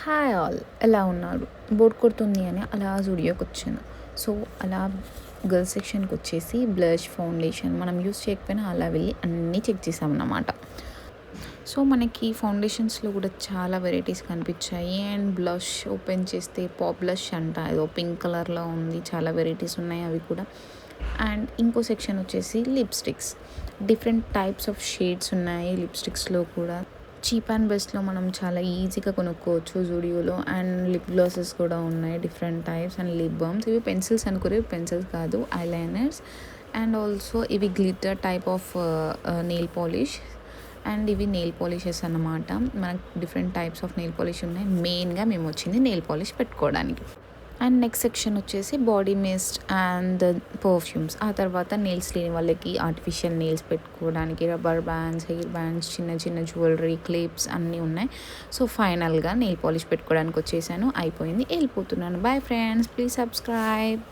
Hi all, ఎలా ఉన్నారు? Bore కొడుతుంది అని అలా జూడియోకి వచ్చాను. సో అలా గర్ల్స్ సెక్షన్కి వచ్చేసి బ్లష్, ఫౌండేషన్ మనం యూస్ చేయకపోయినా అలా వెళ్ళి అన్నీ చెక్ చేసామన్నమాట. సో మనకి ఫౌండేషన్స్లో కూడా చాలా వెరైటీస్ కనిపించాయి. అండ్ బ్లష్ ఓపెన్ చేస్తే పాప్ బ్లష్ అంట, ఏదో పింక్ కలర్లో ఉంది. చాలా వెరైటీస్ ఉన్నాయి అవి కూడా. అండ్ ఇంకో సెక్షన్ వచ్చేసి lipsticks. Different types of shades ఉన్నాయి లిప్స్టిక్స్లో కూడా. చీప్ అండ్ బెస్ట్లో మనం చాలా ఈజీగా కొనుక్కోవచ్చు జూడియోలో. అండ్ లిప్ గ్లాసెస్ కూడా ఉన్నాయి different types. And lip balms, ఇవి పెన్సిల్స్ అనుకోరు, పెన్సిల్స్ కాదు, ఐలైనర్స్. అండ్ ఆల్సో ఇవి glitter type of nail polish. And ఇవి నెయిల్ పాలిషెస్ అన్నమాట. మనకు different types of nail polish ఉన్నాయి. మెయిన్గా మేము వచ్చింది నెయిల్ పాలిష్ పెట్టుకోవడానికి. అండ్ నెక్స్ట్ సెక్షన్ వచ్చేసి బాడీ మిస్ట్ అండ్ పర్ఫ్యూమ్స్. ఆ తర్వాత నెయిల్స్ లేని వాళ్ళకి ఆర్టిఫిషియల్ నెయిల్స్ పెట్టుకోవడానికి రబ్బర్ బ్యాండ్స్, హెయిర్ బ్యాండ్స్, చిన్న చిన్న జ్యువెలరీ, క్లిప్స్ అన్నీ ఉన్నాయి. సో ఫైనల్గా నెయిల్ పాలిష్ పెట్టుకోవడానికి వచ్చేసాను. అయిపోయింది, వెళ్ళిపోతున్నాను. Bye friends, please subscribe.